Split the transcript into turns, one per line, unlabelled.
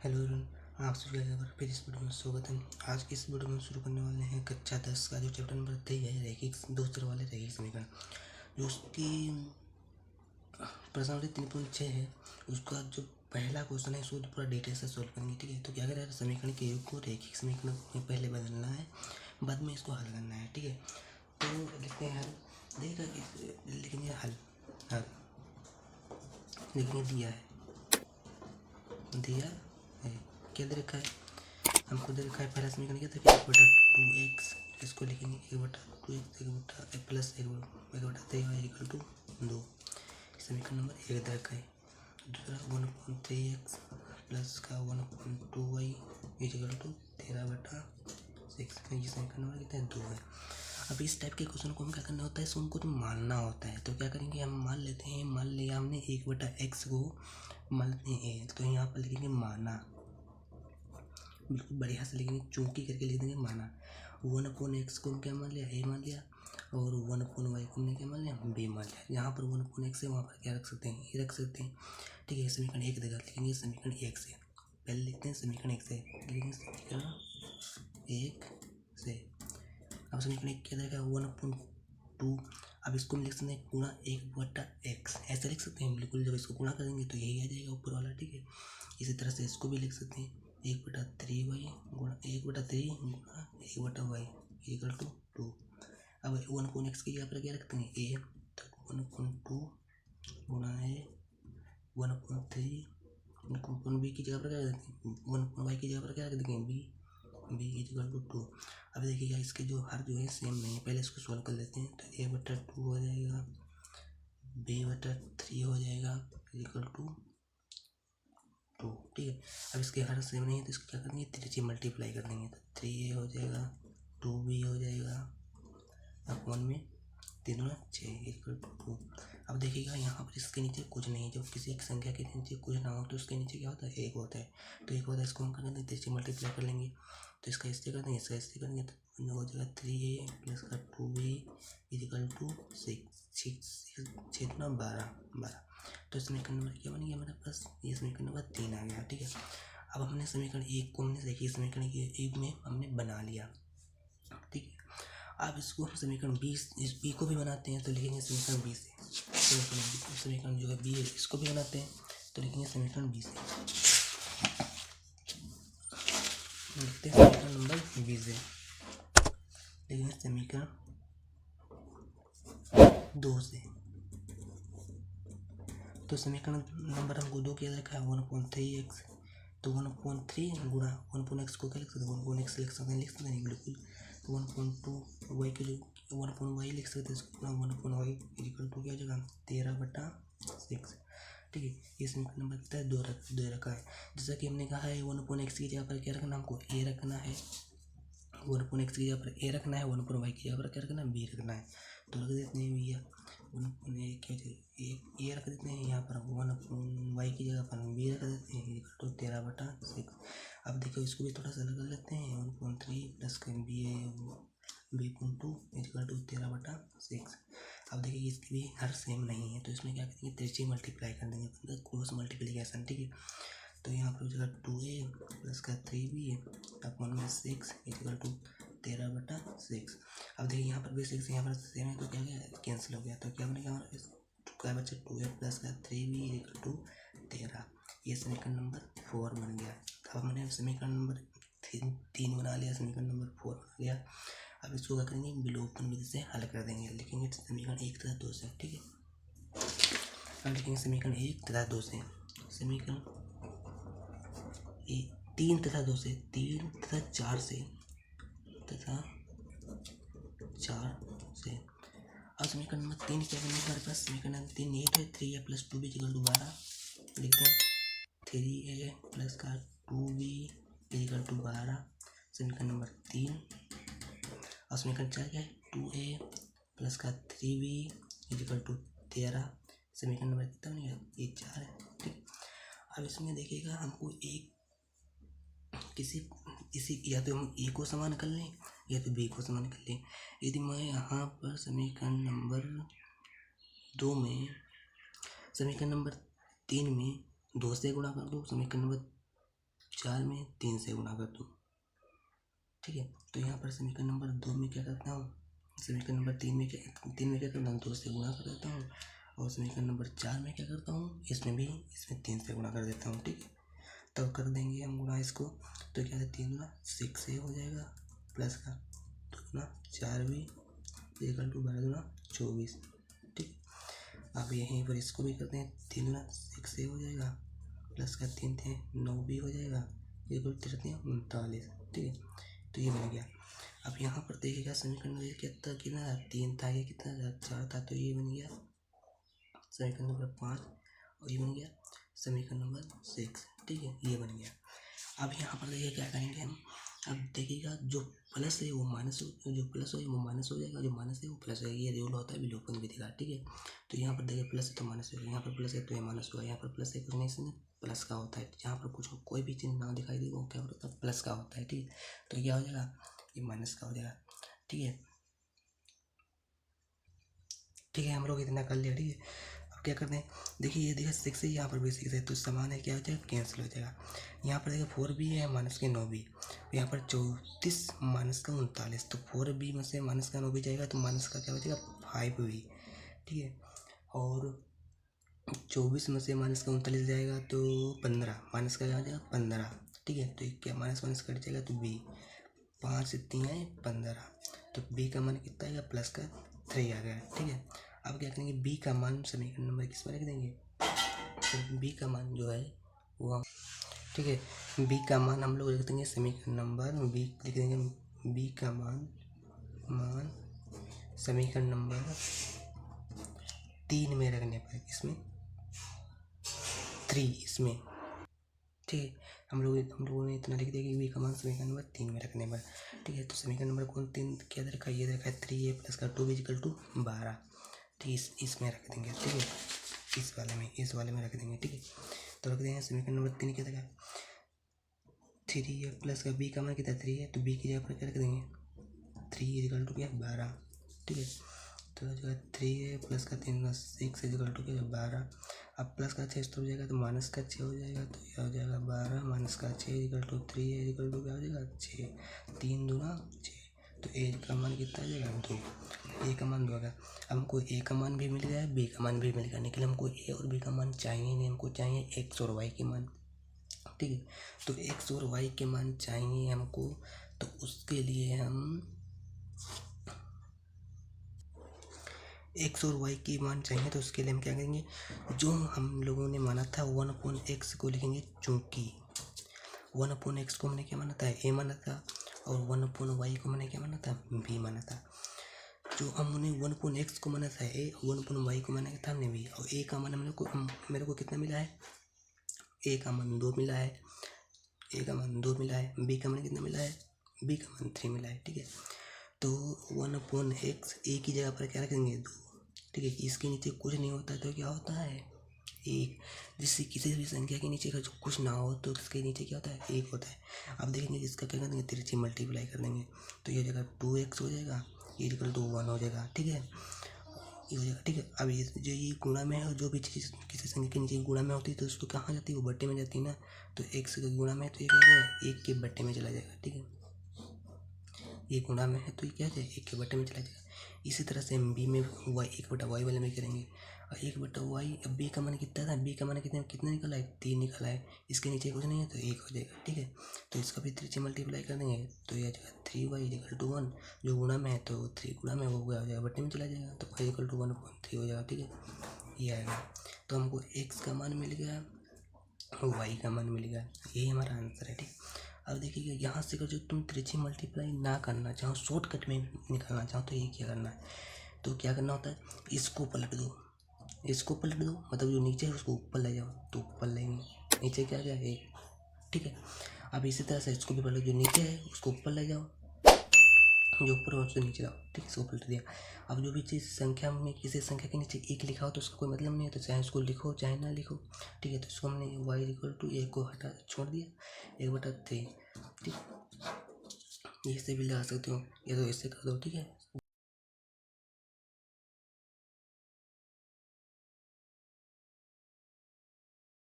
Hello everyone, आप सभी का एक बार फिर इस वीडियो में स्वागत है। आज की इस वीडियो में शुरू करने वाले हैं कक्षा 10 का जो चैप्टर नंबर 3 है, रैखिक दूसरे वाले रैखिक समीकरण। जो उसकी प्रश्नावली 3.6 है, उसका जो पहला क्वेश्चन है उसको पूरा डिटेल से सोल्व करेंगे। ठीक है, तो क्या करें, समीकरण के योग को रैखिक समीकरण में पहले बदलना है, बाद में इसको हल करना है। ठीक है, तो लिखते हैं हल। देखिएगा, लिखेंगे हल हल लिखेंगे दिया है क्या दे रखा है, हमको दे रखा है पहला समीकरण क्या था कि 1/2x, इसको लिखेंगे 1/2x 1 plus 1/3y equal to 2। समीकरण नंबर 1 दे रखा है। दूसरा 1/3x प्लस का 1/2y इक्वल टू 13/6। ये समीकरण नंबर कितना है, 2 है। अब इस टाइप के क्वेश्चन को हम क्या करना होता है, इसको हमको तो मानना होता है। तो क्या करेंगे, हम मान लेते हैं, मान लिया हमने 1/x को मान लेते हैं a, तो यहाँ पर लिखेंगे माना, बिल्कुल बढ़िया से लिखेंगे, चूंकि करके लिख देंगे माना। 1/x को हम क्या मान लिया, a मान लिया, और 1/y को हमने क्या मान लिया, b मान लिया। यहाँ पर 1/x है, वहाँ पर क्या रख सकते हैं, a रख सकते हैं। ठीक है, समीकरण 1 देगा, लिखेंगे समीकरण 1 से, पहले लिखते हैं समीकरण 1 से, लिखेंगे समीकरण 1 से। अब समीकरण 1 क्या देगा, 1/2। अब इसको हम लिख सकते हैं गुणा 1/x, ऐसे लिख सकते हैं बिल्कुल। जब इसको गुणा करेंगे तो यही आ जाएगा ऊपर वाला। ठीक है, इसी तरह से इसको भी लिख सकते हैं 1/3y गुणा 1/3 गुणा 1/y इक्वल टू 2। अब 1/x की जगह पर क्या रखते हैं, a, तो 1/2 गुणा है 1/3 b की जगह पर क्या रख देते हैं, 1/y की जगह पर क्या रख देंगे, b इक्वल टू 2। अब देखिएगा, इसके जो हर जो है सेम नहीं है, पहले इसको सॉल्व कर लेते हैं। तो a/2 हो जाएगा, b/3 हो जाएगा इक्वल टू 2। ठीक है, अब इसके हर सेम नहीं है तो इसको क्या करेंगे, 3 से मल्टीप्लाई कर देंगे, तो 3a हो जाएगा, 2b हो जाएगा, अपॉन में 3 गुणा 6 इक्वल टू 2। अब देखिएगा, यहाँ पर इसके नीचे कुछ नहीं है। जब किसी एक संख्या के नीचे कुछ ना हो तो उसके नीचे क्या होता है, एक होता है। तो एक होता है, इसको हम कर देंगे 3 से मल्टीप्लाई कर लेंगे, तो इसका इससे कर देंगे, इसका इससे करेंगे, तो हो जाएगा 3a प्लस का 2b इक्वल टू 6 गुणा 12। तो समीकरण नंबर क्या बन गया हमारे पास, ये समीकरण नंबर 3 आ गया। ठीक है, अब हमने समीकरण 1 को हमने देखिए समीकरण के 1 में हमने बना लिया। ठीक है, अब इसको हम समीकरण 20 इस बी को भी बनाते हैं, तो लिखेंगे समीकरण 20 से। समीकरण जो है बी है, इसको भी बनाते हैं, तो लिखेंगे समीकरण 20 से। लिखते हैं समीकरण नंबर 20 से, लिखेंगे समीकरण 2 से। तो समीकरण नंबर हमको 2 क्या रखा है, 1/3x, तो 1/3 गुणा 1/x को क्या लिख सकते हैं, 1/x लिख सकते हैं बिल्कुल। तो 1/2y के जो 1/y लिख सकते हैं, इसको गुणा 1/y इक्वल टू क्या जगह 13/6। ठीक है, ये समीकरण नंबर कितना है, 2 रखा है। जैसा कि हमने कहा है 1/x की जगह पर क्या रखना, हमको a रखना है, 1/x की जगह पर a रखना है, 1/y की जगह पर क्या रखना है, b रखना है। तो रख देते हैं भैया 1/a रख देते हैं, यहाँ पर 1/y की जगह पर b रख देते हैं, तो 13/6। अब देखो, इसको भी थोड़ा सा अलग कर लेते हैं, 1/3 प्लस b/2 इक्वल टू 13/6। अब देखिए, इसकी भी हर सेम नहीं है, तो इसमें क्या करेंगे, 3 मल्टीप्लाई कर देंगे, क्रॉस मल्टीप्लीकेशन। ठीक है, तो यहाँ पर हो जाएगा 2a प्लस का 3b अपॉन में 6 इक्वल टू 13/6। अब देखिए, यहाँ पर भी 6 यहाँ पर सेम है, तो क्या गया, कैंसिल हो गया। तो क्या बनेगा हमारा, क्या बचा, 2a प्लस का 3b इक्वल टू 13। ये समीकरण नंबर 4 बन गया। अब हमने समीकरण नंबर 3 बना लिया, समीकरण नंबर 4 बना लिया। अब इसको क्या करेंगे, विलोपन विधि से हल कर देंगे, लिखेंगे समीकरण 1 तथा 2 से। ठीक है, अब लिखेंगे समीकरण 1 तथा 2 से, समीकरण 3 तथा 2 से, 3 तथा 4 से, तथा 4 से। अब समीकरण नंबर 3 क्या बनेगा हमारे पास, समीकरण नंबर 3 ये तो है, 3a plus 2b equal to 12। लिखते हैं 3a प्लस का 2b इक्वल टू 12, समीकरण नंबर 3। और समीकरण 4 क्या है, 2a प्लस का 3b इक्वल टू 13, समीकरण नंबर कितना बनेगा, ये 4 है। ठीक, अब इसमें देखिएगा, हमको एक इसी या तो हम a को समान कर लें या तो b को समान कर लें। यदि मैं यहाँ पर समीकरण नंबर 2 में समीकरण नंबर 3 में 2 से गुणा कर दूँ, समीकरण नंबर 4 में 3 से गुणा कर दूँ, ठीक है। तो यहाँ पर समीकरण नंबर 2 में क्या करता हूँ, समीकरण नंबर 3 में क्या करता हूँ, 2 से गुणा कर देता हूँ, और समीकरण नंबर 4 में क्या करता हूँ, इसमें 3 से गुणा कर देता हूँ, ठीक है। तब कर देंगे हम गुणा इसको, तो क्या है 3 गुना 6 से हो जाएगा, प्लस का 2 गुना 4 भी इक्वल टू 12 गुना 24, ठीक। अब यहीं पर इसको भी करते हैं, 3 गुना 6 से हो जाएगा, प्लस का 3 थे 9 भी हो जाएगा, इक्वल 39, ठीक है। तो ये बन गया। अब यहाँ पर देखिएगा समीकरण में कितना 3 था, ये कितना था 4 था, तो ये बन गया समीकरण नंबर 5, और ये बन गया समीकरण नंबर 6, ठीक है, ये बन गया। अब यहाँ पर देखिए क्या करेंगे हम, अब देखिएगा जो प्लस है वो माइनस, जो प्लस है वो माइनस हो जाएगा, जो माइनस है वो प्लस हो जाएगा, ये रूल होता है विलोपन विधि का, ठीक है। तो यहाँ पर देखिए प्लस है तो माइनस होगा, यहाँ पर प्लस है तो ये माइनस होगा, यहाँ पर प्लस है कुछ नहीं इसमें प्लस का होता है, जहाँ पर कुछ कोई भी चिन्ह ना दिखाई दे वो क्या होता है, प्लस का होता है, ठीक है। तो क्या हो जाएगा, ये माइनस का हो जाएगा, ठीक है, ठीक है। हम लोग इतना कर लिया, ठीक है। अब क्या करते हैं, देखिए ये देखिए 6 है, यहाँ पर भी 6 है, तो समान है, क्या हो जाएगा, कैंसिल हो जाएगा। यहाँ पर देखिए 4 भी है, माइनस के 9 भी, यहाँ पर 34 माइनस का 39, तो 4 भी में से माइनस का 9 भी जाएगा, तो माइनस का क्या हो जाएगा 5 भी, ठीक है। और 24 में से माइनस का 39 जाएगा तो 15, माइनस का क्या हो जाएगा 15, ठीक है। तो क्या माइनस माइनस कट जाएगा, तो बी 5 से 3 है 15, तो बी का मान कितना आएगा, प्लस का 3 आ गया, ठीक है। अब क्या करेंगे, बी का मान समीकरण नंबर किस में रख देंगे, तो बी का मान जो है वो हम, ठीक है, बी का मान हम लोग रख देंगे समीकरण नंबर बी, लिख देंगे बी का मान समीकरण नंबर 3 में रखने पर, इसमें 3 इसमें, ठीक है। हम लोगों ने इतना लिख दिया कि बी का मान समीकरण नंबर 3 में रखने पर, ठीक है। तो समीकरण नंबर कौन 3 क्या दे रखा है, ये दे रखा है 3a प्लस का 2b इक्वल टू 12, ठीक, इसमें रख देंगे, ठीक है, इस वाले में रख देंगे, ठीक है। तो रख देंगे समीकरण नंबर 3 क्या देगा, 3a प्लस का बी का मान कितना 3 है, तो बी की जगह पर क्या रख देंगे 3 इक्वल टू क्या 12, ठीक है। तो हो जाएगा 3a प्लस का 3 6 इक्वल टू क्या 12, अब प्लस का 6 तो हो जाएगा, तो माइनस का 6 हो जाएगा, तो यह हो जाएगा 12 माइनस का 6 इक्वल टू 3 इक्वल टू क्या हो जाएगा 6, 3 दूना 6, तो ए का मान कितना आ जाएगा 2, ए का मान 2 आ गया। अब हमको ए का मान भी मिल गया है, बी का मान भी मिल गया, लेकिन हमको ए और बी का मान चाहिए नहीं, हमको चाहिए एक्स और वाई के मान, ठीक है। तो एक्स और वाई के मान चाहिए हमको, तो उसके लिए हम एक्स और वाई की मान चाहिए, तो उसके लिए हम क्या करेंगे, जो हम लोगों ने माना था 1/x को लिखेंगे, चूँकि 1/x को हमने क्या माना था, ए माना था, और 1/y को मैंने क्या माना था, बी माना था। जो हमने 1/x को माना था ए, 1/y को माना था हमने बी, और ए का मान मेरे को कितना मिला है, ए का मान 2 मिला है, ए का मान 2 मिला है, बी का मान कितना मिला है, बी का मान 3 मिला है, ठीक है। तो 1/x ए की जगह पर क्या रखेंगे 2, ठीक है। इसके नीचे कुछ नहीं होता तो क्या होता है 1, जिससे किसी भी संख्या के नीचे का जो कुछ ना हो तो इसके नीचे क्या होता है 1 होता है। अब देखेंगे इसका क्या कर देंगे, तिरछी मल्टीप्लाई कर देंगे, तो ये हो जाएगा 2x हो जाएगा, ये इक्वल टू 1 हो जाएगा, ठीक है, ये हो जाएगा, ठीक है। अब ये जो ये गुणा में है, जो भी चीज़ किसी संख्या के नीचे गुणा में होती है तो उसको कहाँ जाती है, वो बट्टे में जाती है ना, तो x के गुणा में है तो ये क्या हो जाएगा 1 के बट्टे में चला जाएगा, ठीक है। ये गुणा में है तो ये क्या है 1 के बट्टे में चला जाएगा। इसी तरह से हम बी में वाई 1/y वाले में करेंगे, और 1/y, अब बी का मान कितना था, बी का मान कितना निकला है 3 निकला है, इसके नीचे कुछ नहीं है तो 1 हो जाएगा, ठीक है। तो इसका भी 3 से मल्टीप्लाई कर देंगे तो ये आ जाएगा 3y इक्वल टू 1, जो गुणा में है तो 3 गुणा में वो क्या हो जाएगा बट्टे में चला जाएगा, तो y इक्वल टू 1/3 हो जाएगा, ठीक है, ये आएगा। तो हमको x का मान मिल गया और y का मान मिल गया, यही हमारा आंसर है, ठीक। अब देखिए यहाँ से अगर जो तुम तिरछी मल्टीप्लाई ना करना चाहो, शॉर्टकट में निकालना चाहो, तो ये क्या करना है, तो क्या करना होता है, इसको पलट दो, मतलब जो नीचे है उसको ऊपर ले जाओ, तो ऊपर लेंगे, नीचे क्या गया 1, ठीक है। अब इसी तरह से इसको भी पलट, जो नीचे है उसको ऊपर ले जाओ, जो ऊपर है उसको नीचे लाओ, ठीक है, इसको पलट दिया। अब जो भी चीज़ संख्या में किसी संख्या के नीचे 1 लिखा हो तो उसका कोई मतलब नहीं है, तो चाहे उसको लिखो चाहे ना लिखो, ठीक है। तो इसको हमने y इक्वल टू 1 को हटा छोड़ दिया 1/3, ठीक, ये से भी लगा सकते हो, ये तो ऐसे कर दो, ठीक है।